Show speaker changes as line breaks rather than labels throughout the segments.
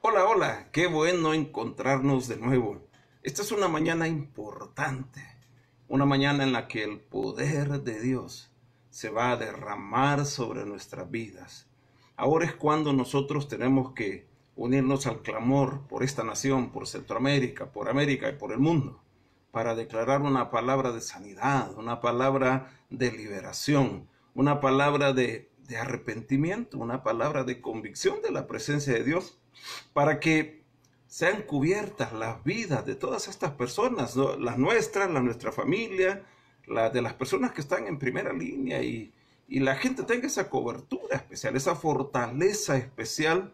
Hola, hola, qué bueno encontrarnos de nuevo. Esta es una mañana importante, una mañana en la que el poder de Dios se va a derramar sobre nuestras vidas. Ahora es cuando nosotros tenemos que unirnos al clamor por esta nación, por Centroamérica, por América y por el mundo, para declarar una palabra de sanidad, una palabra de liberación, una palabra de arrepentimiento, una palabra de convicción de la presencia de Dios, para que sean cubiertas las vidas de todas estas personas, ¿no? Las nuestras, la nuestra familia, la de las personas que están en primera línea y la gente tenga esa cobertura especial, esa fortaleza especial.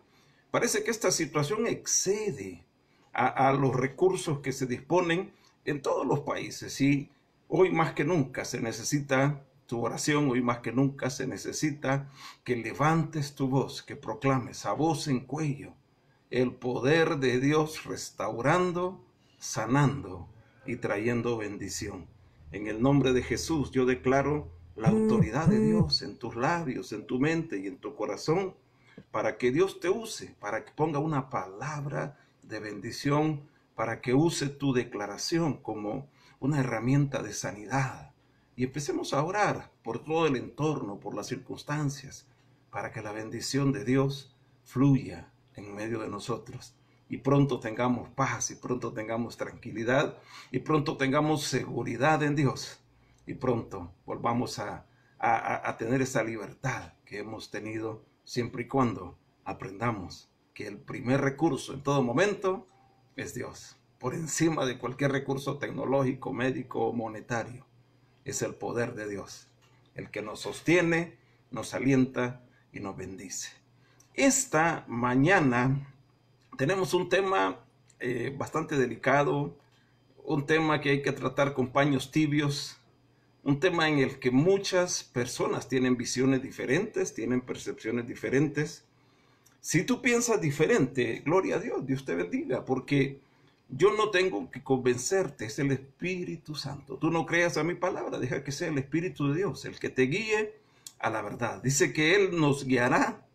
Parece que esta situación excede a los recursos que se disponen en todos los países y hoy más que nunca se necesita tu oración, hoy más que nunca se necesita que levantes tu voz, que proclames a voz en cuello el poder de Dios restaurando, sanando y trayendo bendición. En el nombre de Jesús yo declaro la autoridad de Dios en tus labios, en tu mente y en tu corazón, para que Dios te use, para que ponga una palabra de bendición, para que use tu declaración como una herramienta de sanidad. Y empecemos a orar por todo el entorno, por las circunstancias, para que la bendición de Dios fluya en medio de nosotros y pronto tengamos paz y pronto tengamos tranquilidad y pronto tengamos seguridad en Dios y pronto volvamos a tener esa libertad que hemos tenido siempre y cuando aprendamos que el primer recurso en todo momento es Dios, por encima de cualquier recurso tecnológico, médico o monetario. Es el poder de Dios el que nos sostiene, nos alienta y nos bendice. Esta mañana tenemos un tema bastante delicado, un tema que hay que tratar con paños tibios, un tema en el que muchas personas tienen visiones diferentes, tienen percepciones diferentes. Si tú piensas diferente, gloria a Dios, Dios te bendiga, porque yo no tengo que convencerte, es el Espíritu Santo. Tú no creas a mi palabra, deja que sea el Espíritu de Dios el que te guíe a la verdad. Dice que Él nos guiará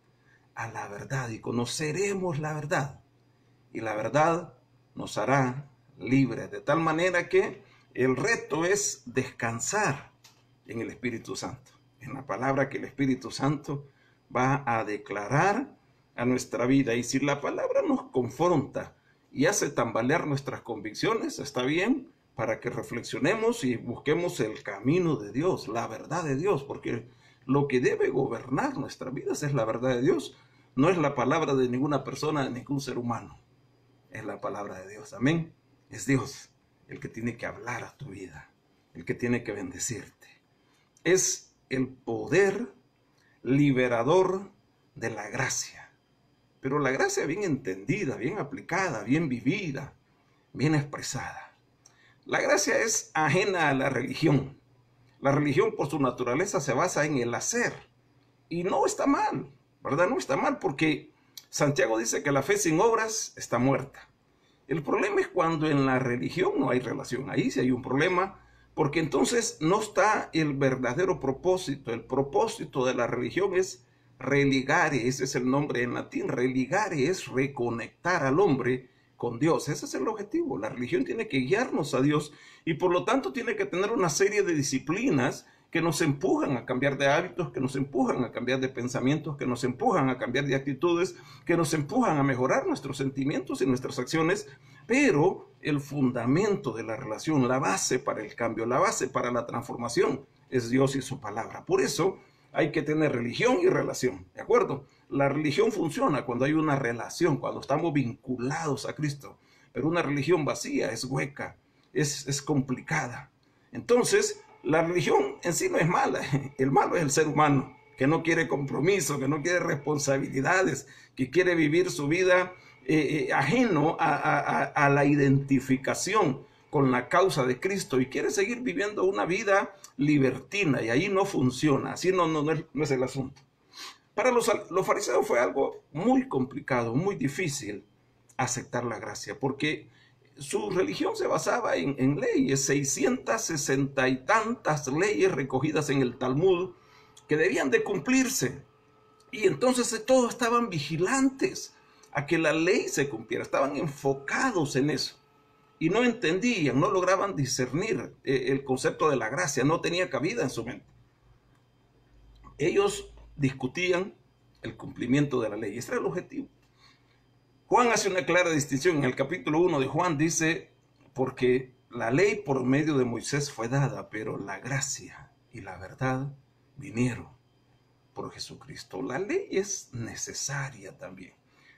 a la verdad y conoceremos la verdad y la verdad nos hará libres, de tal manera que el reto es descansar en el Espíritu Santo, en la palabra que el Espíritu Santo va a declarar a nuestra vida. Y si la palabra nos confronta y hace tambalear nuestras convicciones, está bien, para que reflexionemos y busquemos el camino de Dios, la verdad de Dios, porque lo que debe gobernar nuestras vidas es la verdad de Dios. No es la palabra de ninguna persona, de ningún ser humano. Es la palabra de Dios. Amén. Es Dios el que tiene que hablar a tu vida, el que tiene que bendecirte. Es el poder liberador de la gracia. Pero la gracia bien entendida, bien aplicada, bien vivida, bien expresada. La gracia es ajena a la religión. La religión por su naturaleza se basa en el hacer. Y no está mal, ¿verdad? No está mal porque Santiago dice que la fe sin obras está muerta. El problema es cuando en la religión no hay relación. Ahí sí hay un problema, porque entonces no está el verdadero propósito. El propósito de la religión es religare, ese es el nombre en latín. Religare es reconectar al hombre con Dios. Ese es el objetivo. La religión tiene que guiarnos a Dios y por lo tanto tiene que tener una serie de disciplinas que nos empujan a cambiar de hábitos, que nos empujan a cambiar de pensamientos, que nos empujan a cambiar de actitudes, que nos empujan a mejorar nuestros sentimientos y nuestras acciones, pero el fundamento de la relación, la base para el cambio, la base para la transformación es Dios y su palabra. Por eso hay que tener religión y relación, ¿de acuerdo? La religión funciona cuando hay una relación, cuando estamos vinculados a Cristo, pero una religión vacía es hueca, es complicada. Entonces, la religión en sí no es mala, el malo es el ser humano, que no quiere compromiso, que no quiere responsabilidades, que quiere vivir su vida ajeno a la identificación con la causa de Cristo y quiere seguir viviendo una vida libertina y ahí no funciona, así no es el asunto. Para los fariseos fue algo muy complicado, muy difícil aceptar la gracia, porque su religión se basaba en leyes, 660 y tantas leyes recogidas en el Talmud que debían de cumplirse. Y entonces todos estaban vigilantes a que la ley se cumpliera. Estaban enfocados en eso y no entendían, no lograban discernir el concepto de la gracia, no tenía cabida en su mente. Ellos discutían el cumplimiento de la ley. Ese era el objetivo. Juan hace una clara distinción. En el capítulo 1 de Juan dice, porque la ley por medio de Moisés fue dada, pero la gracia y la verdad vinieron por Jesucristo. La ley es necesaria también.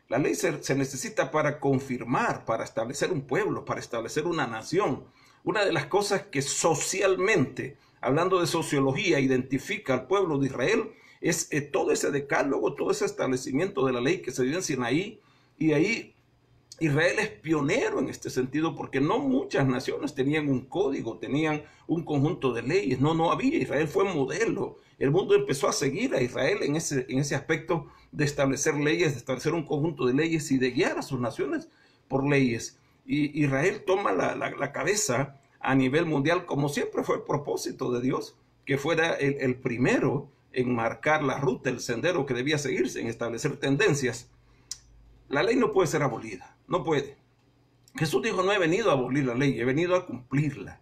La ley se necesita para confirmar, para establecer un pueblo, para establecer una nación. Una de las cosas que socialmente, hablando de sociología, identifica al pueblo de Israel es todo ese decálogo, todo ese establecimiento de la ley que se dio en Sinaí. Y ahí Israel es pionero en este sentido, porque no muchas naciones tenían un código, tenían un conjunto de leyes. No había. Israel fue modelo. El mundo empezó a seguir a Israel en ese aspecto de establecer leyes, de establecer un conjunto de leyes y de guiar a sus naciones por leyes. Y Israel toma la cabeza a nivel mundial, como siempre fue el propósito de Dios, que fuera el primero en marcar la ruta, el sendero que debía seguirse, en establecer tendencias. La ley no puede ser abolida, no puede. Jesús dijo, no he venido a abolir la ley, he venido a cumplirla.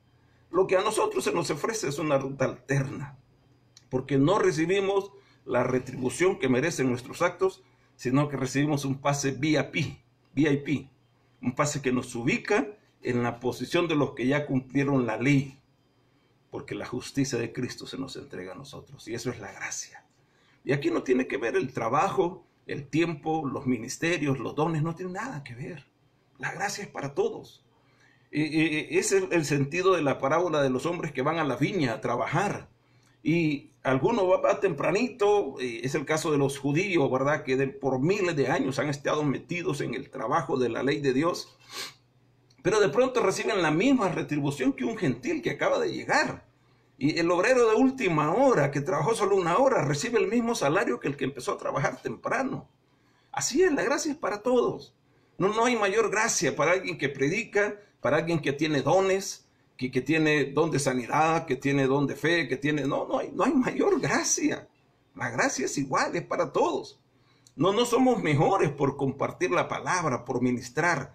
Lo que a nosotros se nos ofrece es una ruta alterna, porque no recibimos la retribución que merecen nuestros actos, sino que recibimos un pase VIP, un pase que nos ubica en la posición de los que ya cumplieron la ley, porque la justicia de Cristo se nos entrega a nosotros, y eso es la gracia. Y aquí no tiene que ver el trabajo, el tiempo, los ministerios, los dones, no tienen nada que ver. La gracia es para todos. Es el sentido de la parábola de los hombres que van a la viña a trabajar. Y alguno va tempranito, es el caso de los judíos, ¿verdad? Que por miles de años han estado metidos en el trabajo de la ley de Dios. Pero de pronto reciben la misma retribución que un gentil que acaba de llegar. Y el obrero de última hora, que trabajó solo una hora, recibe el mismo salario que el que empezó a trabajar temprano. Así es, la gracia es para todos. No hay mayor gracia para alguien que predica, para alguien que tiene dones, que tiene don de sanidad, que tiene don de fe, que tiene... No hay mayor gracia. La gracia es igual, es para todos. No somos mejores por compartir la palabra, por ministrar,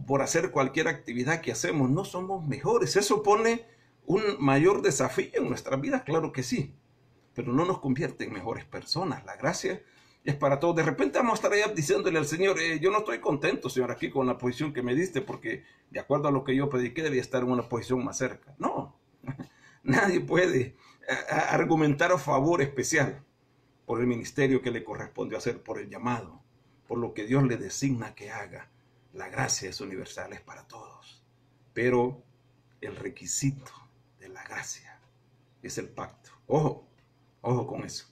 por hacer cualquier actividad que hacemos. No somos mejores. Eso pone un mayor desafío en nuestras vidas, claro que sí, pero no nos convierte en mejores personas. La gracia es para todos. De repente vamos a estar allá diciéndole al Señor, yo no estoy contento, Señor, aquí con la posición que me diste, porque de acuerdo a lo que yo prediqué debía estar en una posición más cerca. No, nadie puede argumentar a favor especial por el ministerio que le corresponde hacer, por el llamado, por lo que Dios le designa que haga. La gracia es universal, es para todos, pero el requisito de la gracia es el pacto. Ojo con eso.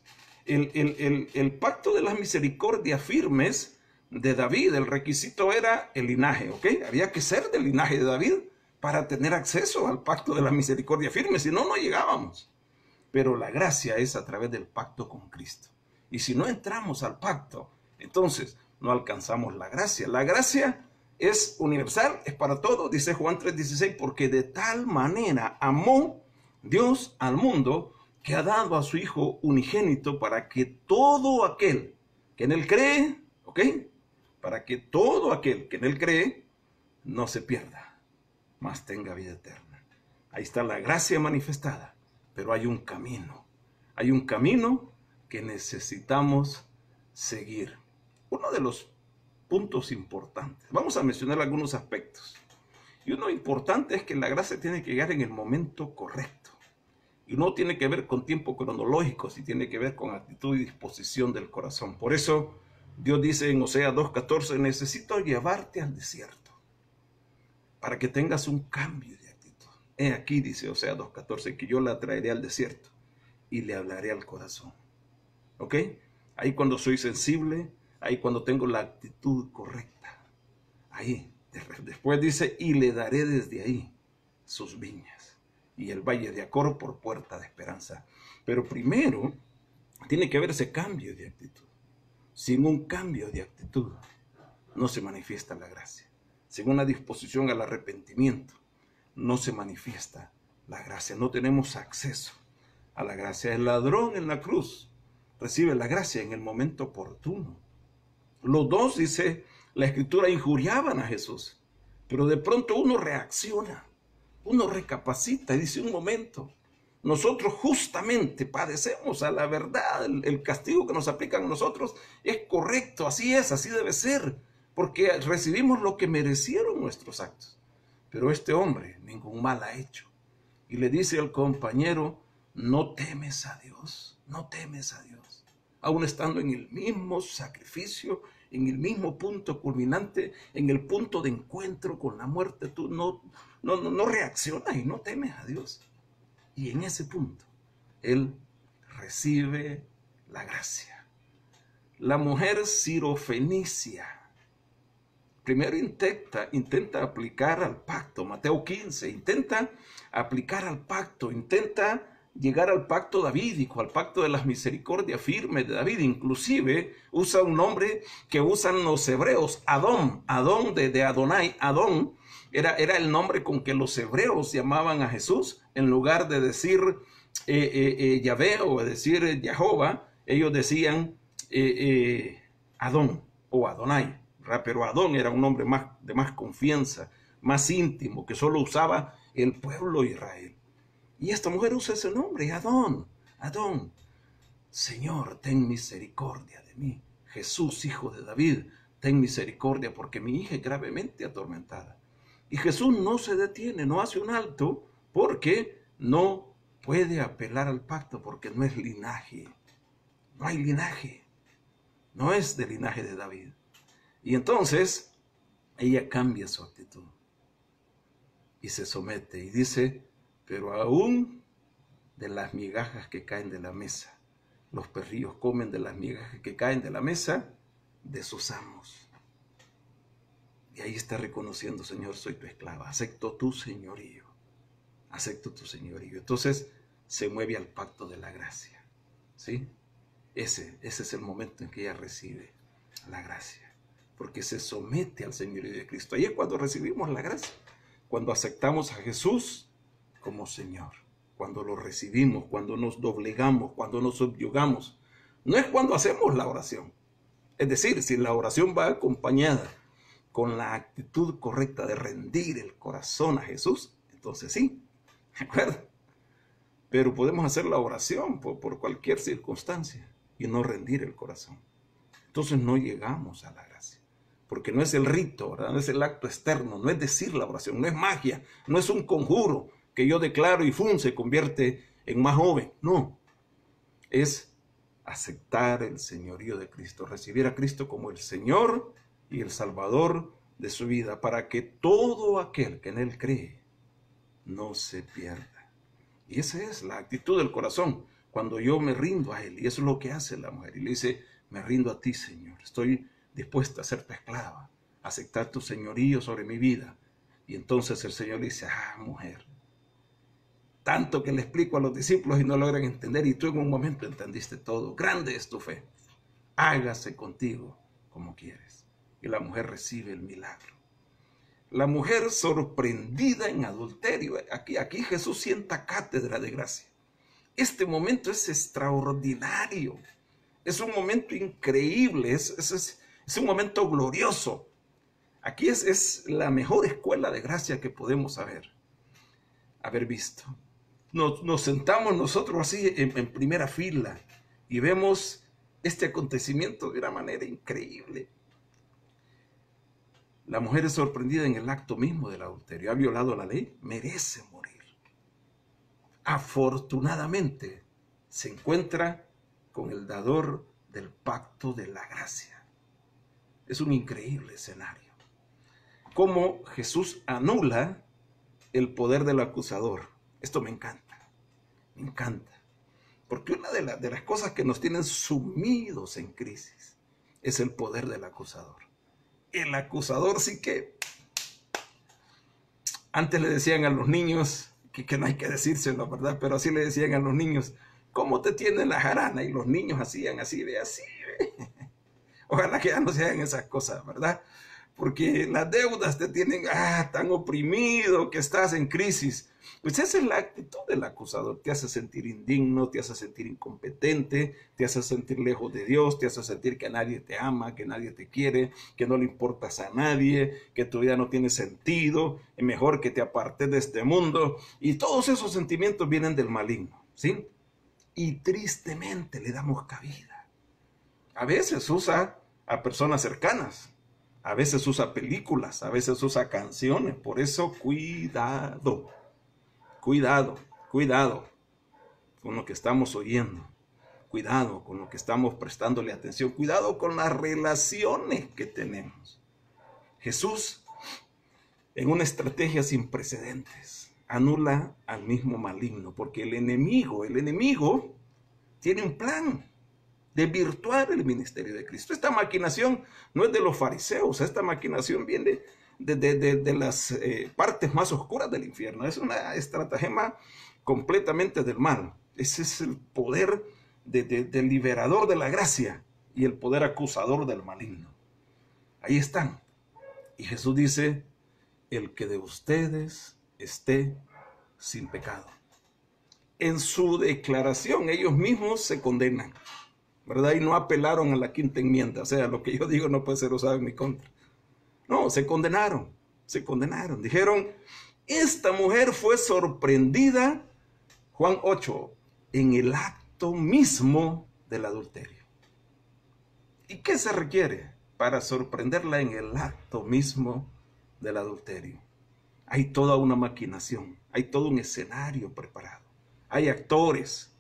El pacto de las misericordias firmes de David, el requisito era el linaje, ¿ok? Había que ser del linaje de David para tener acceso al pacto de las misericordias firmes, si no llegábamos. Pero la gracia es a través del pacto con Cristo. Y si no entramos al pacto, entonces no alcanzamos la gracia. La gracia es universal, es para todos, dice Juan 3:16, porque de tal manera amó Dios al mundo que ha dado a su Hijo unigénito para que todo aquel que en él cree, ¿ok? Para que todo aquel que en él cree no se pierda, mas tenga vida eterna. Ahí está la gracia manifestada, pero hay un camino que necesitamos seguir. Uno de los puntos importantes. Vamos a mencionar algunos aspectos. Y uno importante es que la gracia tiene que llegar en el momento correcto. Y no tiene que ver con tiempo cronológico, sino tiene que ver con actitud y disposición del corazón. Por eso Dios dice en Oseas 2:14, necesito llevarte al desierto para que tengas un cambio de actitud. He aquí, dice Oseas 2:14, que yo la traeré al desierto y le hablaré al corazón. ¿Ok? Ahí cuando soy sensible, ahí cuando tengo la actitud correcta. Ahí. Después dice, y le daré desde ahí sus viñas y el valle de Acor por puerta de esperanza. Pero primero tiene que haber ese cambio de actitud. Sin un cambio de actitud no se manifiesta la gracia. Sin una disposición al arrepentimiento no se manifiesta la gracia. No tenemos acceso a la gracia. El ladrón en la cruz recibe la gracia en el momento oportuno. Los dos, dice la Escritura injuriaban a Jesús. Pero de pronto uno reacciona, uno recapacita y dice: un momento, nosotros justamente padecemos a la verdad, el castigo que nos aplican a nosotros es correcto, así es, así debe ser, porque recibimos lo que merecieron nuestros actos. Pero este hombre ningún mal ha hecho. Y le dice al compañero: no temes a Dios, no temes a Dios. Aún estando en el mismo sacrificio, en el mismo punto culminante, en el punto de encuentro con la muerte, tú no reaccionas y no temes a Dios. Y en ese punto, él recibe la gracia. La mujer sirofenicia primero intenta aplicar al pacto, Mateo 15, intenta aplicar al pacto, intenta llegar al pacto davídico, al pacto de las misericordias firmes de David. Inclusive usa un nombre que usan los hebreos, Adón de Adonai. Adón era el nombre con que los hebreos llamaban a Jesús. En lugar de decir Yahvé o decir Jehová, ellos decían Adón o Adonai. Pero Adón era un nombre de más confianza, más íntimo, que solo usaba el pueblo de Israel. Y esta mujer usa ese nombre, Adón, Adón. Señor, ten misericordia de mí. Jesús, hijo de David, ten misericordia porque mi hija es gravemente atormentada. Y Jesús no se detiene, no hace un alto, porque no puede apelar al pacto, porque no es linaje. No hay linaje. No es del linaje de David. Y entonces ella cambia su actitud y se somete y dice: pero aún de las migajas que caen de la mesa, los perrillos comen de las migajas que caen de la mesa de sus amos. Y ahí está reconociendo: Señor, soy tu esclava, acepto tu señorío, acepto tu señorío. Entonces se mueve al pacto de la gracia, ¿sí? Ese es el momento en que ella recibe la gracia, porque se somete al señorío de Cristo. Ahí es cuando recibimos la gracia, cuando aceptamos a Jesús como Señor, cuando lo recibimos, cuando nos doblegamos, cuando nos subyugamos. No es cuando hacemos la oración. Es decir, si la oración va acompañada con la actitud correcta de rendir el corazón a Jesús, entonces sí, ¿de acuerdo? Pero podemos hacer la oración por cualquier circunstancia y no rendir el corazón. Entonces no llegamos a la gracia, porque no es el rito, ¿verdad? No es el acto externo, no es decir la oración, no es magia, no es un conjuro que yo declaro y se convierte en más joven. No, es aceptar el señorío de Cristo, recibir a Cristo como el Señor y el Salvador de su vida, para que todo aquel que en Él cree no se pierda. Y esa es la actitud del corazón, cuando yo me rindo a Él, y eso es lo que hace la mujer, y le dice: me rindo a ti, Señor, estoy dispuesta a ser tu esclava, a aceptar tu señorío sobre mi vida. Y entonces el Señor dice: mujer, tanto que le explico a los discípulos y no logran entender, y tú en un momento entendiste todo. Grande es tu fe, hágase contigo como quieres. Y la mujer recibe el milagro. La mujer sorprendida en adulterio. Aquí Jesús sienta cátedra de gracia. Este momento es extraordinario. Es un momento increíble. Es un momento glorioso. Aquí es la mejor escuela de gracia que podemos haber visto. Nos sentamos nosotros así en primera fila y vemos este acontecimiento de una manera increíble. La mujer es sorprendida en el acto mismo del adulterio. Ha violado la ley, merece morir. Afortunadamente se encuentra con el dador del pacto de la gracia. Es un increíble escenario. Cómo Jesús anula el poder del acusador. Esto me encanta, me encanta. Porque una de las cosas que nos tienen sumidos en crisis es el poder del acusador. El acusador sí que... Antes le decían a los niños, que no hay que decírselo, ¿verdad? Pero así le decían a los niños: ¿cómo te tiene la jarana? Y los niños hacían así, de así. Ojalá que ya no se hagan esas cosas, ¿verdad? porque las deudas te tienen tan oprimido que estás en crisis. Pues esa es la actitud del acusador. Te hace sentir indigno, te hace sentir incompetente, te hace sentir lejos de Dios, te hace sentir que nadie te ama, que nadie te quiere, que no le importas a nadie, que tu vida no tiene sentido, es mejor que te apartes de este mundo. Y todos esos sentimientos vienen del maligno, ¿sí? Y tristemente le damos cabida. A veces usa a personas cercanas, a veces usa películas, a veces usa canciones. Por eso cuidado, cuidado, cuidado con lo que estamos oyendo, cuidado con lo que estamos prestándole atención, cuidado con las relaciones que tenemos. Jesús, en una estrategia sin precedentes, anula al mismo maligno, porque el enemigo tiene un plan: desvirtuar el ministerio de Cristo. Esta maquinación no es de los fariseos, esta maquinación viene de las partes más oscuras del infierno. Es una estratagema completamente del mal. Ese es el poder del liberador de la gracia y el poder acusador del maligno. Ahí están. Y Jesús dice: el que de ustedes esté sin pecado. En su declaración ellos mismos se condenan, ¿verdad? Y no apelaron a la quinta enmienda. O sea, lo que yo digo no puede ser usado en mi contra. No, se condenaron. Dijeron: esta mujer fue sorprendida, Juan 8, en el acto mismo del adulterio. ¿Y qué se requiere para sorprenderla en el acto mismo del adulterio? Hay toda una maquinación, hay todo un escenario preparado. Hay actores.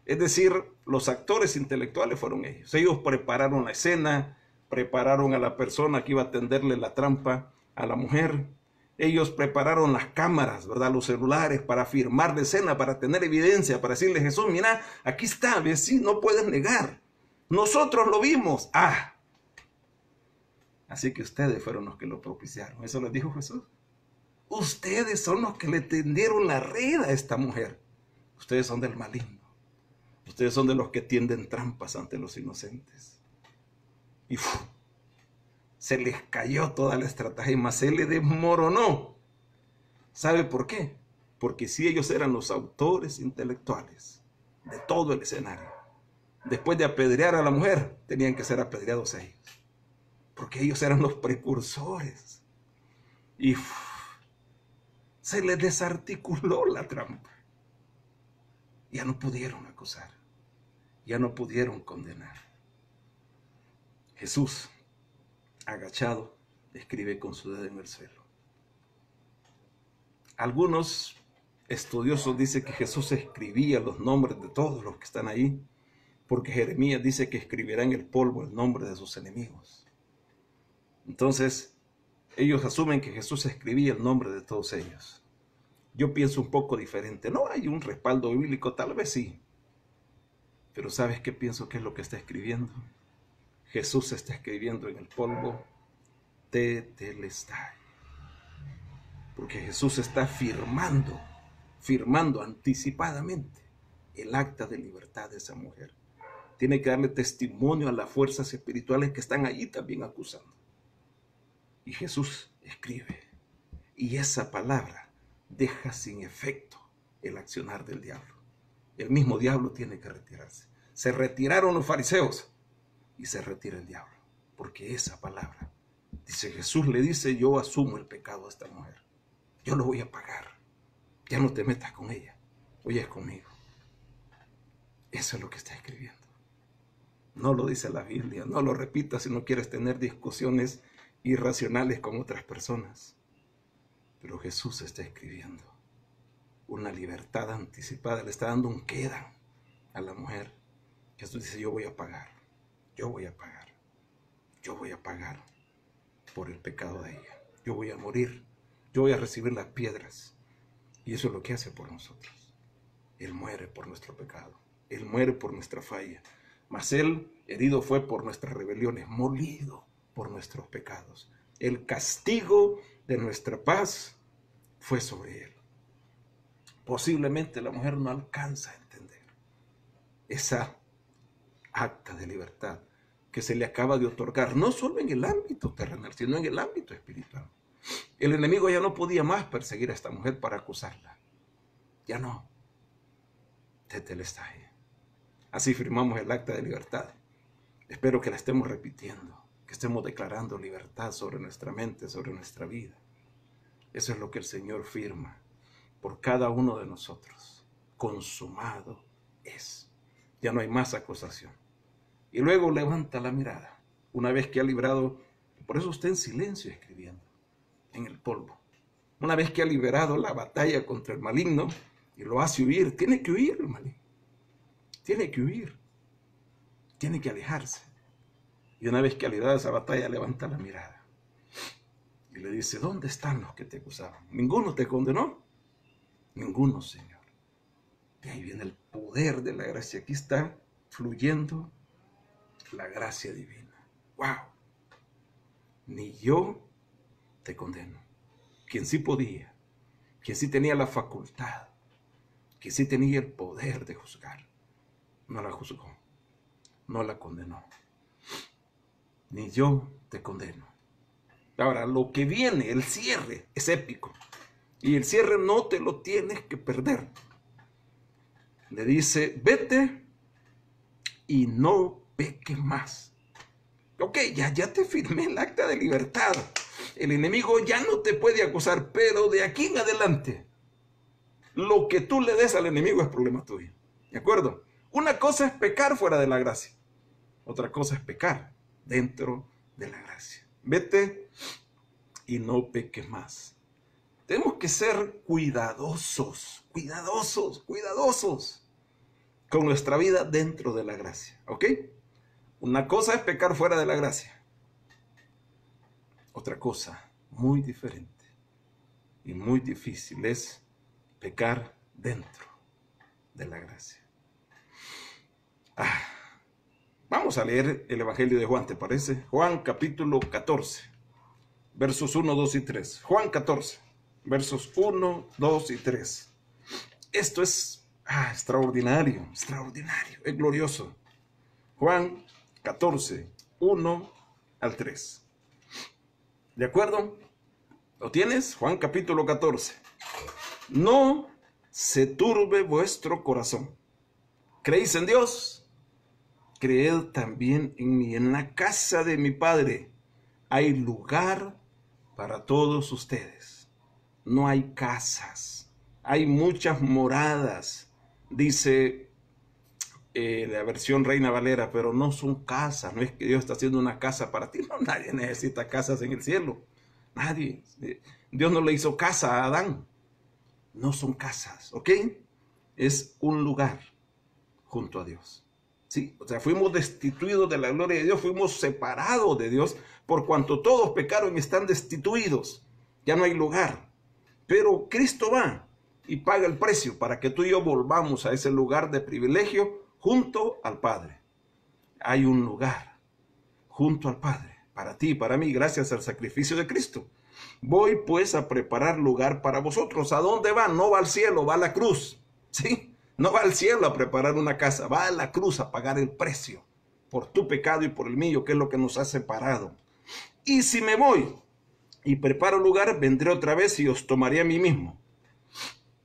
Es decir, los actores intelectuales fueron ellos. Ellos prepararon la escena, prepararon a la persona que iba a tenderle la trampa a la mujer. Ellos prepararon las cámaras, ¿verdad? Los celulares para filmar la escena, para tener evidencia, para decirle: Jesús, mira, aquí está, ¿ves? Sí, no puedes negar. Nosotros lo vimos. Así que ustedes fueron los que lo propiciaron. Eso les dijo Jesús. Ustedes son los que le tendieron la red a esta mujer. Ustedes son del maligno. Ustedes son de los que tienden trampas ante los inocentes. Y se les cayó toda la estratagema, se les desmoronó. ¿Sabe por qué? Porque si ellos eran los autores intelectuales de todo el escenario, después de apedrear a la mujer, tenían que ser apedreados ellos. Porque ellos eran los precursores. Y se les desarticuló la trampa. Ya no pudieron acusar, ya no pudieron condenar. Jesús, agachado, escribe con su dedo en el suelo. Algunos estudiosos dicen que Jesús escribía los nombres de todos los que están ahí, porque Jeremías dice que escribirá en el polvo el nombre de sus enemigos. Entonces, ellos asumen que Jesús escribía el nombre de todos ellos. Yo pienso un poco diferente. No hay un respaldo bíblico, tal vez sí. Pero ¿sabes qué pienso que es lo que está escribiendo? Jesús está escribiendo en el polvo: Tetelestai. Porque Jesús está firmando anticipadamente el acta de libertad de esa mujer. Tiene que darle testimonio a las fuerzas espirituales que están allí también acusando. Y Jesús escribe. Y esa palabra deja sin efecto el accionar del diablo. El mismo diablo tiene que retirarse. Se retiraron los fariseos y se retira el diablo. Porque esa palabra, dice Jesús, le dice: yo asumo el pecado de esta mujer. Yo lo voy a pagar. Ya no te metas con ella. Hoy es conmigo. Eso es lo que está escribiendo. No lo dice la Biblia. No lo repitas si no quieres tener discusiones irracionales con otras personas. Pero Jesús está escribiendo una libertad anticipada. Le está dando un queda a la mujer. Jesús dice: yo voy a pagar. Yo voy a pagar. Yo voy a pagar por el pecado de ella. Yo voy a morir. Yo voy a recibir las piedras. Y eso es lo que hace por nosotros. Él muere por nuestro pecado. Él muere por nuestra falla. Mas Él herido fue por nuestras rebeliones, molido por nuestros pecados. El castigo de nuestra paz fue sobre Él. Posiblemente la mujer no alcanza a entender esa acta de libertad, que se le acaba de otorgar, no solo en el ámbito terrenal, sino en el ámbito espiritual. El enemigo ya no podía más perseguir a esta mujer para acusarla. Ya no. Tetelestai. Así firmamos el acta de libertad. Espero que la estemos repitiendo, que estemos declarando libertad sobre nuestra mente, sobre nuestra vida. Eso es lo que el Señor firma por cada uno de nosotros. Consumado es. Ya no hay más acusación. Y luego levanta la mirada. Una vez que ha librado, por eso está en silencio escribiendo, en el polvo. Una vez que ha liberado la batalla contra el maligno y lo hace huir, tiene que huir el maligno. Tiene que huir. Tiene que alejarse. Y una vez que ha librado esa batalla, levanta la mirada. Y le dice, ¿dónde están los que te acusaban? ¿Ninguno te condenó? Ninguno, Señor. Y ahí viene el poder de la gracia. Aquí está fluyendo la gracia divina. ¡Wow! Ni yo te condeno. Quien sí podía, quien sí tenía la facultad, quien sí tenía el poder de juzgar, no la juzgó, no la condenó. Ni yo te condeno. Ahora, lo que viene, el cierre, es épico. Y el cierre no te lo tienes que perder. Le dice, vete y no peques más. Ok, ya te firmé el acta de libertad. El enemigo ya no te puede acusar, pero de aquí en adelante, lo que tú le des al enemigo es problema tuyo. ¿De acuerdo? Una cosa es pecar fuera de la gracia. Otra cosa es pecar dentro de la gracia. Vete y no peques más. Tenemos que ser cuidadosos con nuestra vida dentro de la gracia. ¿Ok? Una cosa es pecar fuera de la gracia. Otra cosa muy diferente y muy difícil es pecar dentro de la gracia. Vamos a leer el Evangelio de Juan, ¿te parece? Juan capítulo 14, versos 1, 2 y 3. Juan 14, versos 1, 2 y 3. Esto es extraordinario, es glorioso. Juan 14, 1 al 3. ¿De acuerdo? ¿Lo tienes? Juan capítulo 14. No se turbe vuestro corazón. ¿Creéis en Dios? Creed también en mí. En la casa de mi Padre hay lugar para todos ustedes. No hay casas, hay muchas moradas, dice la versión Reina Valera, pero no son casas. No es que Dios está haciendo una casa para ti. No, nadie necesita casas en el cielo. Nadie. Dios no le hizo casa a Adán. No son casas, ¿ok? Es un lugar junto a Dios. Sí, o sea, fuimos destituidos de la gloria de Dios, fuimos separados de Dios, por cuanto todos pecaron y están destituidos. Ya no hay lugar. Pero Cristo va y paga el precio para que tú y yo volvamos a ese lugar de privilegio junto al Padre. Hay un lugar junto al Padre, para ti y para mí, gracias al sacrificio de Cristo. Voy pues a preparar lugar para vosotros. ¿A dónde va? No va al cielo, va a la cruz. ¿Sí? No va al cielo a preparar una casa, va a la cruz a pagar el precio por tu pecado y por el mío, que es lo que nos ha separado. Y si me voy y preparo lugar, vendré otra vez y os tomaré a mí mismo.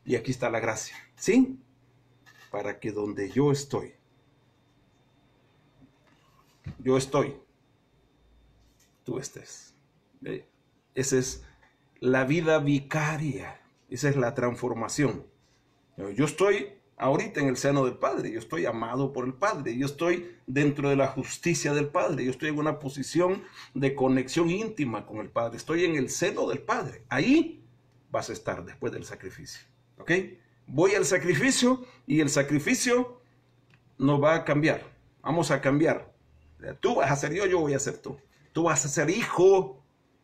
Y aquí está la gracia, ¿sí? Para que donde yo estoy, tú estés. Esa es la vida vicaria, esa es la transformación. Yo estoy ahorita en el seno del Padre, yo estoy amado por el Padre, yo estoy dentro de la justicia del Padre, yo estoy en una posición de conexión íntima con el Padre, estoy en el seno del Padre. Ahí vas a estar después del sacrificio, ¿ok? Voy al sacrificio y el sacrificio no va a cambiar, vamos a cambiar. Tú vas a ser yo, yo voy a ser tú. Tú vas a ser hijo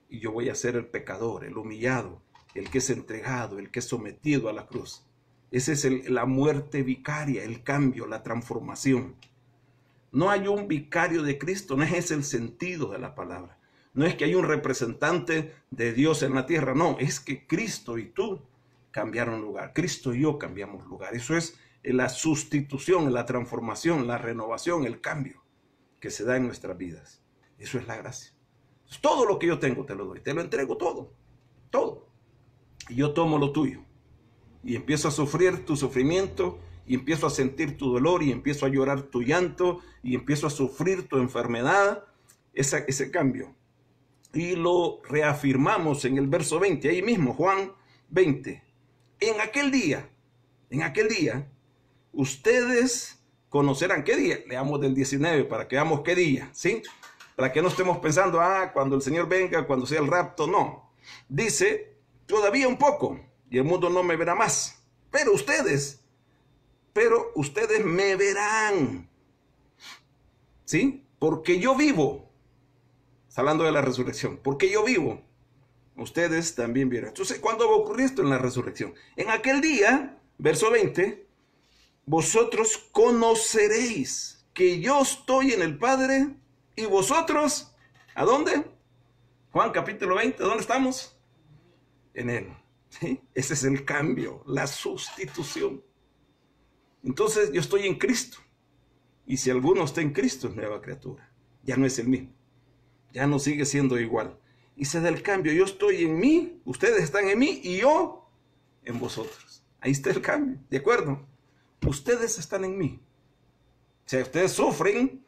y yo voy a ser el pecador, el humillado, el que es entregado, el que es sometido a la cruz. Esa es la muerte vicaria, el cambio, la transformación. No hay un vicario de Cristo, no es ese el sentido de la palabra. No es que hay un representante de Dios en la tierra, no, es que Cristo y tú cambiaron lugar. Cristo y yo cambiamos lugar. Eso es la sustitución, la transformación, la renovación, el cambio. que se da en nuestras vidas. Eso es la gracia. Todo lo que yo tengo te lo doy, te lo entrego todo, todo. Y yo tomo lo tuyo y empiezo a sufrir tu sufrimiento y empiezo a sentir tu dolor y empiezo a llorar tu llanto y empiezo a sufrir tu enfermedad, ese cambio. Y lo reafirmamos en el verso 20, ahí mismo, Juan 20. En aquel día, ustedes conocerán. ¿Qué día? Leamos del 19 para que veamos qué día, ¿sí? Para que no estemos pensando, cuando el Señor venga, cuando sea el rapto, no. Dice, todavía un poco, y el mundo no me verá más. Pero ustedes me verán, ¿sí? Porque yo vivo. Está hablando de la resurrección. Porque yo vivo, ustedes también verán. Entonces, ¿cuándo va a ocurrir esto en la resurrección? En aquel día, verso 20, vosotros conoceréis que yo estoy en el Padre y vosotros, ¿a dónde? Juan capítulo 20, ¿dónde estamos? En Él. ¿Sí? Ese es el cambio, la sustitución. Entonces yo estoy en Cristo. Y si alguno está en Cristo es nueva criatura. Ya no es el mismo. Ya no sigue siendo igual. Y se da el cambio. Yo estoy en mí, ustedes están en mí y yo en vosotros. Ahí está el cambio. ¿De acuerdo? Ustedes están en mí. O sea, ustedes sufren.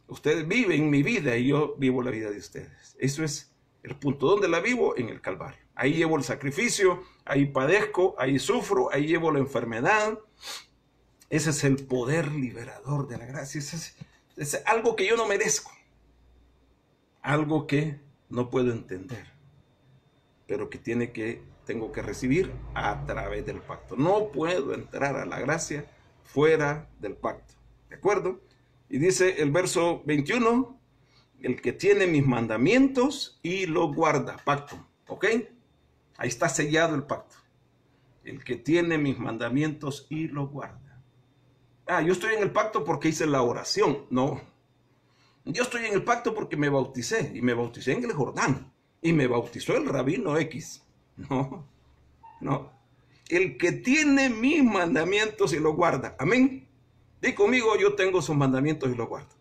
Ustedes viven mi vida y yo vivo la vida de ustedes. Eso es el punto. ¿Dónde la vivo? En el Calvario. Ahí llevo el sacrificio, ahí padezco, ahí sufro, ahí llevo la enfermedad. Ese es el poder liberador de la gracia. Es algo que yo no merezco. Algo que no puedo entender. Pero que tengo que recibir a través del pacto. No puedo entrar a la gracia fuera del pacto. ¿De acuerdo? Y dice el verso 21, el que tiene mis mandamientos y los guarda, pacto, ¿ok? Ahí está sellado el pacto. El que tiene mis mandamientos y los guarda. Yo estoy en el pacto porque hice la oración. No. Yo estoy en el pacto porque me bauticé, y me bauticé en el Jordán, y me bautizó el rabino X. No. El que tiene mis mandamientos y los guarda. Amén. Di conmigo, yo tengo sus mandamientos y los guardo.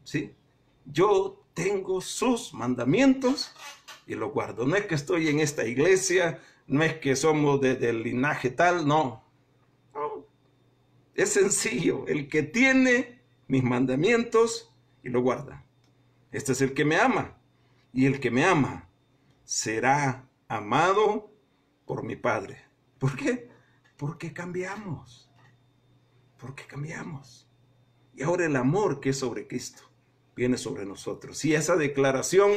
¿Sí? Yo tengo sus mandamientos y los guardo. No es que estoy en esta iglesia, no es que somos del linaje tal, no. Es sencillo. El que tiene mis mandamientos y los guarda. Este es el que me ama. Y el que me ama será amado por mi Padre. ¿Por qué? Porque cambiamos. Porque cambiamos. Y ahora el amor que es sobre Cristo viene sobre nosotros. Y esa declaración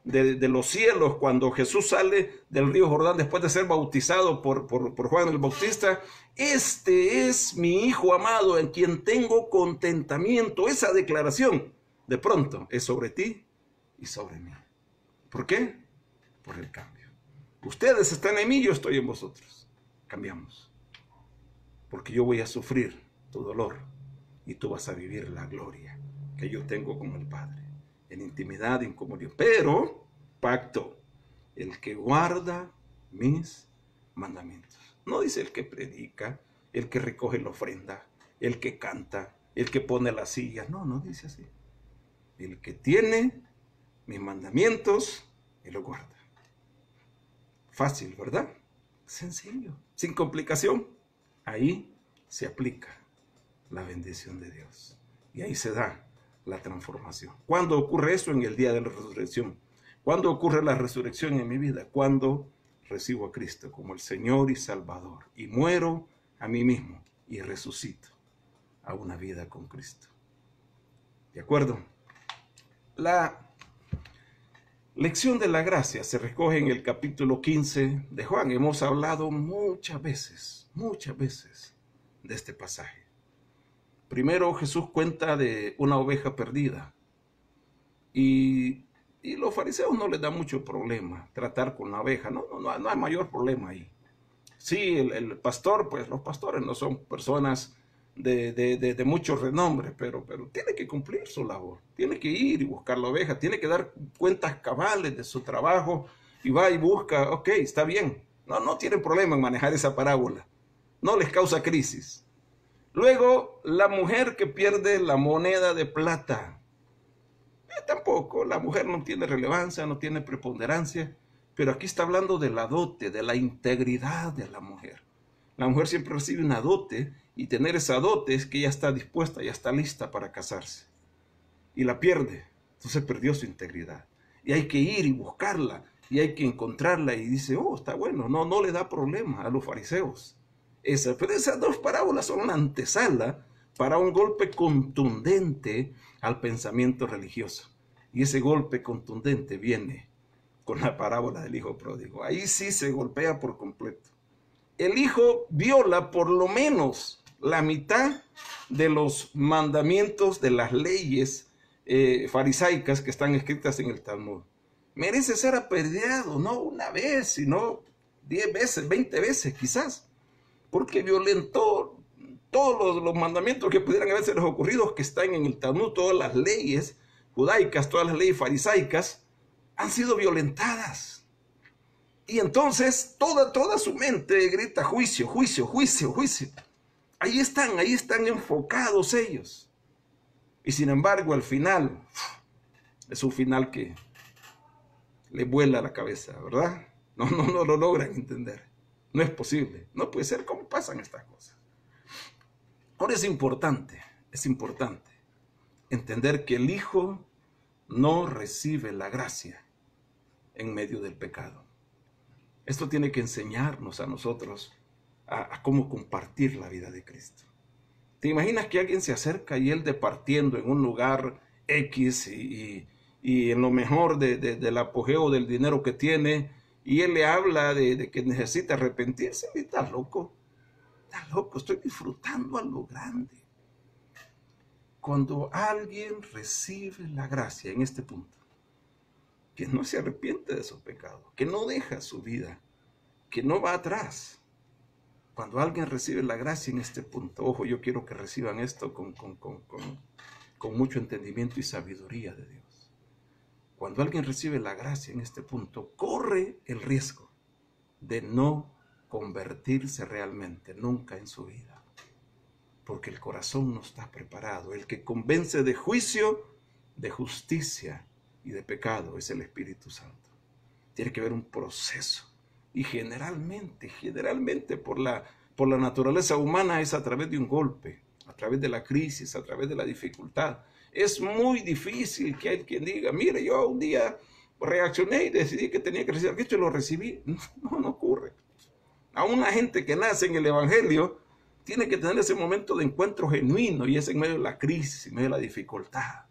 de los cielos cuando Jesús sale del río Jordán después de ser bautizado por Juan el Bautista, este es mi Hijo amado en quien tengo contentamiento. Esa declaración de pronto es sobre ti y sobre mí. ¿Por qué? Por el cambio. Ustedes están en mí, yo estoy en vosotros. Cambiamos. Porque yo voy a sufrir tu dolor y tú vas a vivir la gloria que yo tengo con el Padre en intimidad y en comunión. Pero, pacto, el que guarda mis mandamientos. No dice el que predica, el que recoge la ofrenda, el que canta, el que pone la silla. No dice así. El que tiene mis mandamientos y lo guarda. Fácil, ¿verdad? Sencillo, sin complicación. Ahí se aplica la bendición de Dios. Y ahí se da la transformación. ¿Cuándo ocurre eso? En el día de la resurrección. ¿Cuándo ocurre la resurrección en mi vida? Cuando recibo a Cristo como el Señor y Salvador. Y muero a mí mismo y resucito a una vida con Cristo. ¿De acuerdo? La lección de la gracia se recoge en el capítulo 15 de Juan. Hemos hablado muchas veces de este pasaje. Primero Jesús cuenta de una oveja perdida y los fariseos no les da mucho problema tratar con la oveja, no hay mayor problema ahí. Sí, el pastor, pues los pastores no son personas de mucho renombre, pero tiene que cumplir su labor, tiene que ir y buscar la oveja, tiene que dar cuentas cabales de su trabajo y va y busca, ok, está bien, no tienen problema en manejar esa parábola, no les causa crisis. Luego, la mujer que pierde la moneda de plata. Tampoco, la mujer no tiene relevancia, no tiene preponderancia, pero aquí está hablando de la dote, de la integridad de la mujer. La mujer siempre recibe una dote, y tener esa dote es que ya está dispuesta, ya está lista para casarse. Y la pierde, entonces perdió su integridad. Y hay que ir y buscarla, y hay que encontrarla, y dice, oh, está bueno, no le da problema a los fariseos. Pero esas dos parábolas son una antesala para un golpe contundente al pensamiento religioso. Y ese golpe contundente viene con la parábola del hijo pródigo. Ahí sí se golpea por completo. El hijo viola por lo menos la mitad de los mandamientos de las leyes farisaicas que están escritas en el Talmud. Merece ser apedreado, no una vez, sino 10 veces, 20 veces quizás, porque violentó todos los mandamientos que pudieran haberse les ocurrido, que están en el Talmud. Todas las leyes judaicas, todas las leyes farisaicas han sido violentadas. Y entonces toda su mente grita juicio, juicio, juicio, juicio. Ahí están enfocados ellos. Y sin embargo, al final, es un final que le vuela la cabeza, ¿verdad? No lo logran entender. No es posible, no puede ser. ¿Cómo pasan estas cosas? Ahora es importante entender que el Hijo no recibe la gracia en medio del pecado. Esto tiene que enseñarnos a nosotros a cómo compartir la vida de Cristo. ¿Te imaginas que alguien se acerca y él departiendo en un lugar X y en lo mejor del apogeo del dinero que tiene, y él le habla de que necesita arrepentirse? Estás loco, estoy disfrutando a lo grande. Cuando alguien recibe la gracia en este punto, que no se arrepiente de sus pecados, que no deja su vida, que no va atrás. Cuando alguien recibe la gracia en este punto, ojo, yo quiero que reciban esto con mucho entendimiento y sabiduría de Dios. Cuando alguien recibe la gracia en este punto, corre el riesgo de no convertirse realmente nunca en su vida, porque el corazón no está preparado. El que convence de juicio, de justicia y de pecado es el Espíritu Santo. Tiene que haber un proceso, y generalmente por la naturaleza humana es a través de un golpe, a través de la crisis, a través de la dificultad. Es muy difícil que hay quien diga, mire, yo un día reaccioné y decidí que tenía que recibir Cristo y lo recibí. No ocurre. A una gente que nace en el Evangelio tiene que tener ese momento de encuentro genuino, y es en medio de la crisis, en medio de la dificultad.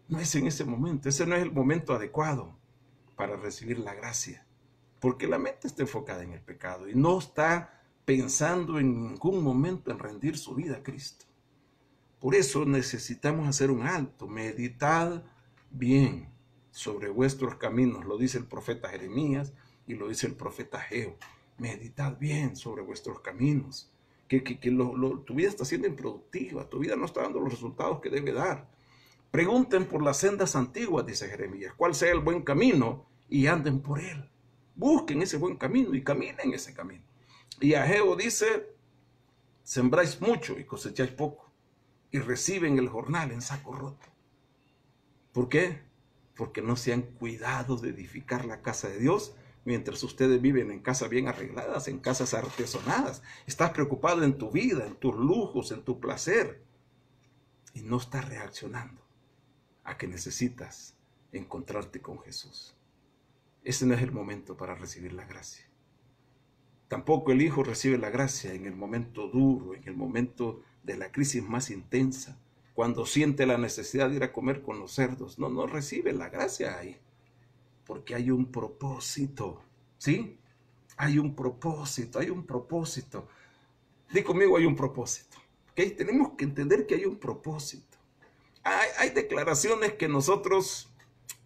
No es en ese momento, ese no es el momento adecuado para recibir la gracia, porque la mente está enfocada en el pecado y no está pensando en ningún momento en rendir su vida a Cristo. Por eso necesitamos hacer un alto, meditad bien sobre vuestros caminos, lo dice el profeta Jeremías y lo dice el profeta Ageo. Meditad bien sobre vuestros caminos, que tu vida está siendo improductiva, tu vida no está dando los resultados que debe dar. Pregunten por las sendas antiguas, dice Jeremías, cuál sea el buen camino, y anden por él. Busquen ese buen camino y caminen ese camino. Y Ageo dice, sembráis mucho y cosecháis poco, y reciben el jornal en saco roto. ¿Por qué? Porque no se han cuidado de edificar la casa de Dios, mientras ustedes viven en casas bien arregladas, en casas artesonadas. Estás preocupado en tu vida, en tus lujos, en tu placer, y no estás reaccionando a que necesitas encontrarte con Jesús. Ese no es el momento para recibir la gracia. Tampoco el Hijo recibe la gracia en el momento duro, en el momento de la crisis más intensa, cuando siente la necesidad de ir a comer con los cerdos. No recibe la gracia ahí, porque hay un propósito, ¿sí? Hay un propósito. Di conmigo, hay un propósito. ¿Okay? Tenemos que entender que hay un propósito. Hay declaraciones que nosotros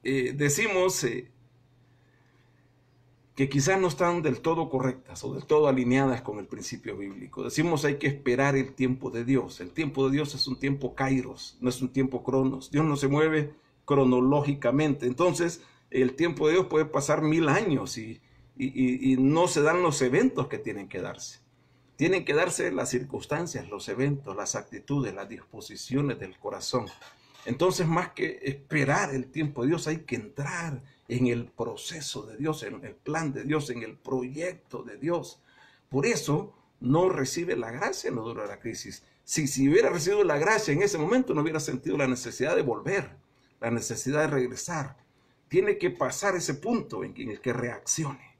decimos que quizás no están del todo correctas o del todo alineadas con el principio bíblico. Decimos hay que esperar el tiempo de Dios. El tiempo de Dios es un tiempo kairos, no es un tiempo cronos. Dios no se mueve cronológicamente. Entonces, el tiempo de Dios puede pasar 1000 años y no se dan los eventos que tienen que darse. Tienen que darse las circunstancias, los eventos, las actitudes, las disposiciones del corazón. Entonces, más que esperar el tiempo de Dios, hay que entrar en el proceso de Dios, en el plan de Dios, en el proyecto de Dios. Por eso no recibe la gracia en lo duro de la crisis. Si hubiera recibido la gracia en ese momento, no hubiera sentido la necesidad de volver, la necesidad de regresar. Tiene que pasar ese punto en el que reaccione.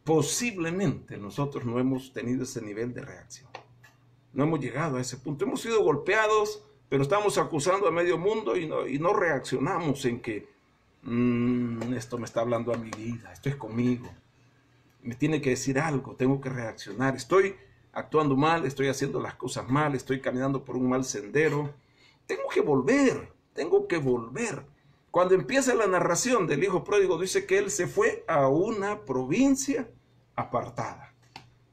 Posiblemente nosotros no hemos tenido ese nivel de reacción. No hemos llegado a ese punto. Hemos sido golpeados, pero estamos acusando a medio mundo y no reaccionamos en que esto me está hablando a mi vida, esto es conmigo. Me tiene que decir algo, tengo que reaccionar. Estoy actuando mal, estoy haciendo las cosas mal, estoy caminando por un mal sendero. Tengo que volver, tengo que volver. Cuando empieza la narración del hijo pródigo, dice que él se fue a una provincia apartada.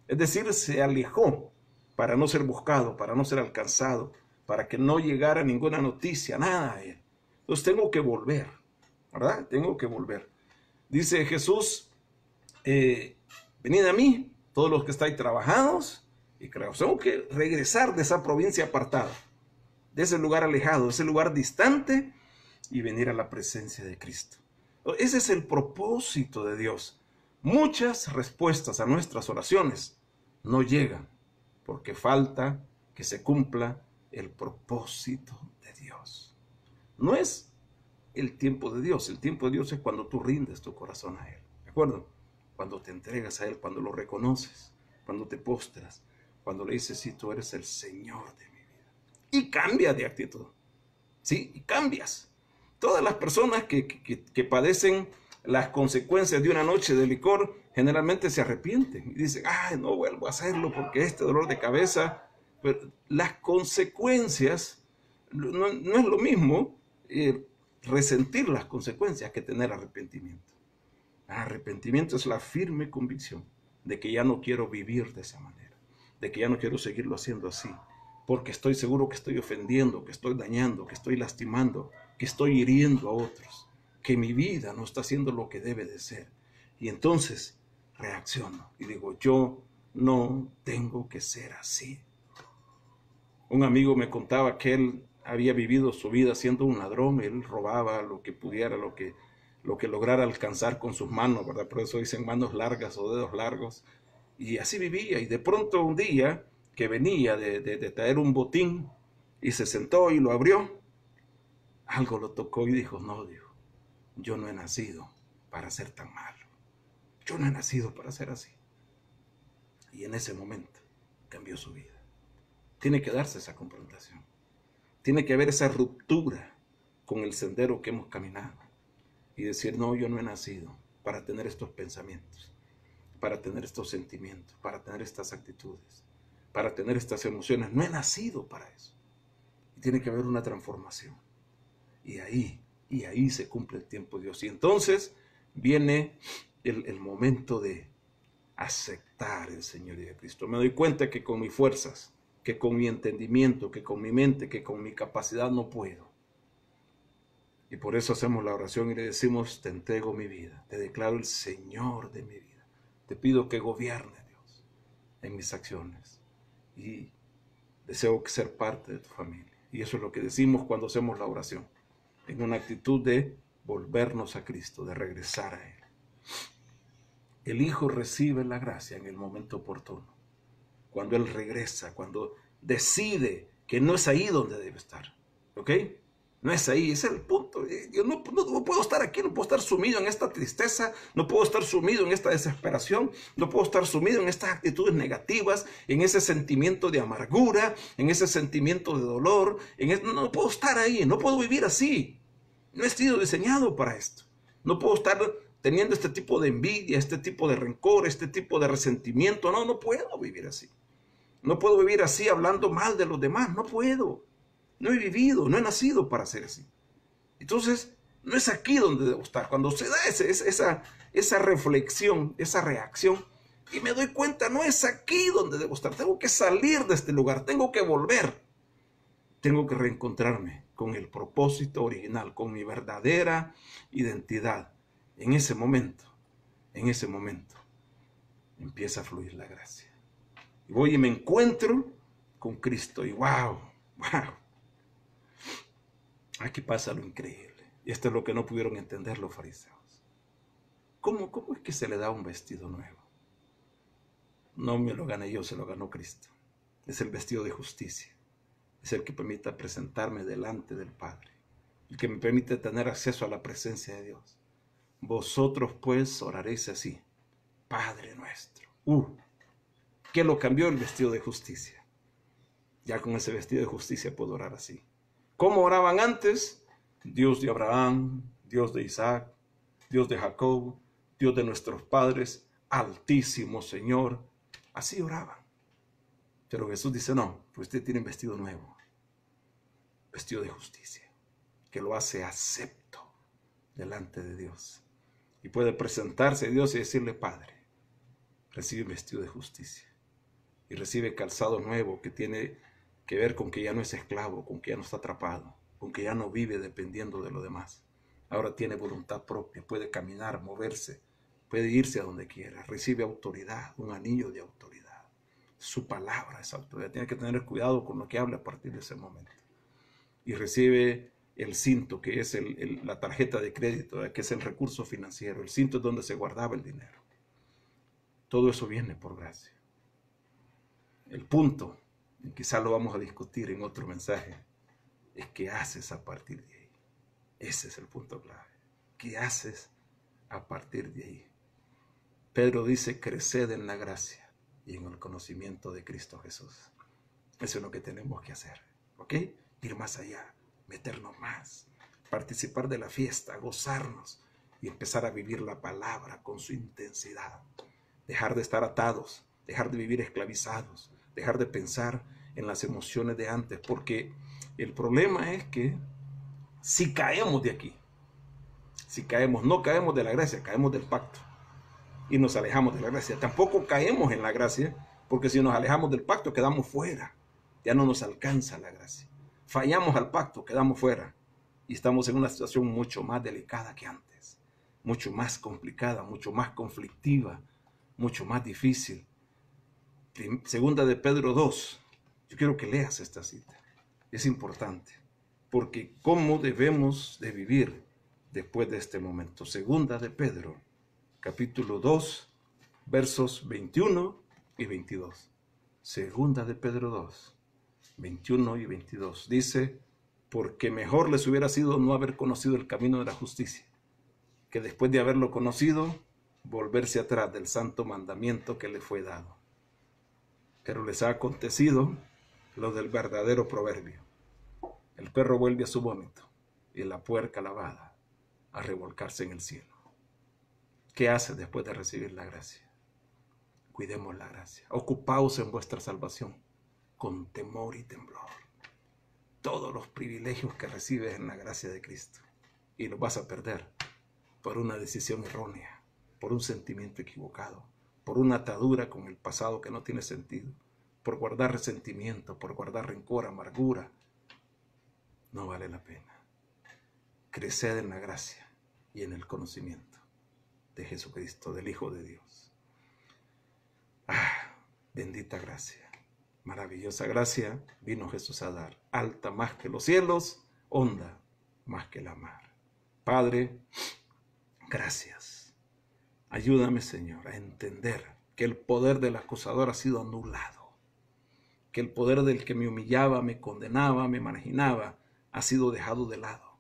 Es decir, se alejó para no ser buscado, para no ser alcanzado, para que no llegara ninguna noticia, nada a él. Entonces tengo que volver, ¿verdad? Tengo que volver. Dice Jesús, venid a mí, todos los que estáis trabajados y creados. Tengo que regresar de esa provincia apartada, de ese lugar alejado, de ese lugar distante, y venir a la presencia de Cristo. Ese es el propósito de Dios. Muchas respuestas a nuestras oraciones no llegan porque falta que se cumpla el propósito de Dios. No es el tiempo de Dios. El tiempo de Dios es cuando tú rindes tu corazón a Él. ¿De acuerdo? Cuando te entregas a Él, cuando lo reconoces, cuando te postras, cuando le dices, sí, tú eres el Señor de mi vida. Y cambias de actitud. ¿Sí? Y cambias. Todas las personas que padecen las consecuencias de una noche de licor generalmente se arrepienten y dicen, ay, no vuelvo a hacerlo porque este dolor de cabeza. Pero las consecuencias, no es lo mismo resentir las consecuencias que tener arrepentimiento. Arrepentimiento es la firme convicción de que ya no quiero vivir de esa manera, de que ya no quiero seguirlo haciendo así, porque estoy seguro que estoy ofendiendo, que estoy dañando, que estoy lastimando, que estoy hiriendo a otros, que mi vida no está haciendo lo que debe de ser. Y entonces reacciono y digo, yo no tengo que ser así. Un amigo me contaba que él había vivido su vida siendo un ladrón, él robaba lo que pudiera, lo que lograra alcanzar con sus manos, ¿verdad? Por eso dicen manos largas o dedos largos. Y así vivía, y de pronto un día que venía de traer un botín y se sentó y lo abrió, algo lo tocó y dijo, no, dijo, yo no he nacido para ser tan malo. Yo no he nacido para ser así. Y en ese momento cambió su vida. Tiene que darse esa confrontación. Tiene que haber esa ruptura con el sendero que hemos caminado. Y decir, no, yo no he nacido para tener estos pensamientos, para tener estos sentimientos, para tener estas actitudes, para tener estas emociones. No he nacido para eso. Y tiene que haber una transformación. Y ahí se cumple el tiempo de Dios. Y entonces viene el momento de aceptar el señorío de Cristo. Me doy cuenta que con mis fuerzas, que con mi entendimiento, que con mi mente, que con mi capacidad no puedo. Y por eso hacemos la oración y le decimos, te entrego mi vida, te declaro el Señor de mi vida. Te pido que gobierne, Dios, en mis acciones. Y deseo ser parte de tu familia. Y eso es lo que decimos cuando hacemos la oración. En una actitud de volvernos a Cristo, de regresar a Él. El Hijo recibe la gracia en el momento oportuno. Cuando Él regresa, cuando decide que no es ahí donde debe estar. ¿Ok? No es ahí, ese es el punto. Yo no puedo estar aquí, no puedo estar sumido en esta tristeza, no puedo estar sumido en esta desesperación, no puedo estar sumido en estas actitudes negativas, en ese sentimiento de amargura, en ese sentimiento de dolor. No puedo estar ahí, no puedo vivir así. No he sido diseñado para esto. No puedo estar teniendo este tipo de envidia, este tipo de rencor, este tipo de resentimiento. No puedo vivir así. No puedo vivir así hablando mal de los demás, no puedo. No he vivido, no he nacido para ser así. Entonces, no es aquí donde debo estar. Cuando se da esa reflexión, esa reacción, y me doy cuenta, no es aquí donde debo estar. Tengo que salir de este lugar, tengo que volver. Tengo que reencontrarme con el propósito original, con mi verdadera identidad. En ese momento, empieza a fluir la gracia. Y voy y me encuentro con Cristo y wow. Aquí pasa lo increíble. Y esto es lo que no pudieron entender los fariseos. ¿Cómo es que se le da un vestido nuevo? No me lo gané yo, se lo ganó Cristo. Es el vestido de justicia. Es el que permite presentarme delante del Padre. El que me permite tener acceso a la presencia de Dios. Vosotros pues oraréis así: Padre nuestro. ¿Qué lo cambió? El vestido de justicia. Ya con ese vestido de justicia puedo orar así. ¿Cómo oraban antes? Dios de Abraham, Dios de Isaac, Dios de Jacob, Dios de nuestros padres, Altísimo Señor. Así oraban. Pero Jesús dice, no, pues usted tiene un vestido nuevo. Vestido de justicia, que lo hace acepto delante de Dios. Y puede presentarse a Dios y decirle, Padre, recibe un vestido de justicia. Y recibe calzado nuevo que tiene que ver con que ya no es esclavo, con que ya no está atrapado, con que ya no vive dependiendo de lo demás. Ahora tiene voluntad propia, puede caminar, moverse, puede irse a donde quiera. Recibe autoridad, un anillo de autoridad. Su palabra es autoridad. Tiene que tener cuidado con lo que habla a partir de ese momento. Y recibe el cinto, que es la tarjeta de crédito, que es el recurso financiero. El cinto es donde se guardaba el dinero. Todo eso viene por gracia. El punto, y quizás lo vamos a discutir en otro mensaje, es qué haces a partir de ahí. Ese es el punto clave. ¿Qué haces a partir de ahí? Pedro dice, creced en la gracia y en el conocimiento de Cristo Jesús. Eso es lo que tenemos que hacer, ¿ok? Ir más allá, meternos más, participar de la fiesta, gozarnos y empezar a vivir la palabra con su intensidad. Dejar de estar atados, dejar de vivir esclavizados, dejar de pensar en las emociones de antes, porque el problema es que si caemos de aquí, no caemos de la gracia, caemos del pacto y nos alejamos de la gracia. Tampoco caemos en la gracia, porque si nos alejamos del pacto quedamos fuera, ya no nos alcanza la gracia. Fallamos al pacto, quedamos fuera y estamos en una situación mucho más delicada que antes, mucho más complicada, mucho más conflictiva, mucho más difícil. Segunda de Pedro 2. Yo quiero que leas esta cita. Es importante, porque cómo debemos de vivir después de este momento. Segunda de Pedro, capítulo 2, versos 21 y 22. Segunda de Pedro 2, 21 y 22. Dice, porque mejor les hubiera sido no haber conocido el camino de la justicia, que después de haberlo conocido, volverse atrás del santo mandamiento que le fue dado. Pero les ha acontecido lo del verdadero proverbio. El perro vuelve a su vómito y la puerca lavada a revolcarse en el cielo. ¿Qué hace después de recibir la gracia? Cuidemos la gracia. Ocupaos en vuestra salvación con temor y temblor. Todos los privilegios que recibes en la gracia de Cristo y los vas a perder por una decisión errónea, por un sentimiento equivocado, por una atadura con el pasado que no tiene sentido, por guardar resentimiento, por guardar rencor, amargura. No vale la pena. Creced en la gracia y en el conocimiento de Jesucristo, del Hijo de Dios. Bendita gracia, maravillosa gracia vino Jesús a dar, alta más que los cielos, honda más que la mar. Padre, gracias. Ayúdame, Señor, a entender que el poder del acusador ha sido anulado, que el poder del que me humillaba, me condenaba, me marginaba, ha sido dejado de lado.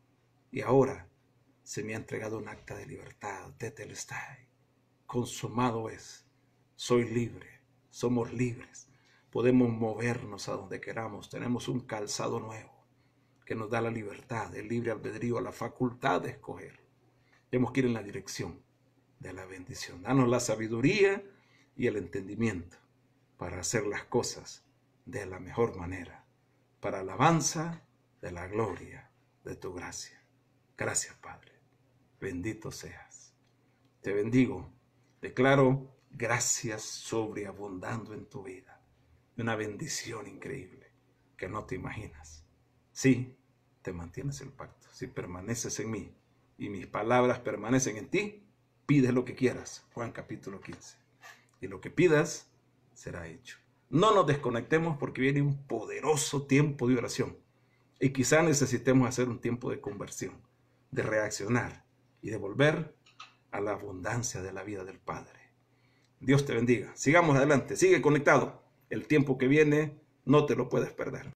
Y ahora se me ha entregado un acta de libertad, tetelestai. Consumado es. Soy libre, somos libres. Podemos movernos a donde queramos. Tenemos un calzado nuevo que nos da la libertad, el libre albedrío, la facultad de escoger. Tenemos que ir en la dirección de la bendición. Danos la sabiduría y el entendimiento para hacer las cosas de la mejor manera, para alabanza de la gloria de tu gracia. Gracias, Padre. Bendito seas. Te bendigo. Declaro gracias sobreabundando en tu vida. Una bendición increíble que no te imaginas. Sí, te mantienes el pacto. Si permaneces en mí y mis palabras permanecen en ti, pides lo que quieras. Juan capítulo 15. Y lo que pidas será hecho. No nos desconectemos porque viene un poderoso tiempo de oración. Y quizá necesitemos hacer un tiempo de conversión, de reaccionar y de volver a la abundancia de la vida del Padre. Dios te bendiga. Sigamos adelante. Sigue conectado. El tiempo que viene no te lo puedes perder.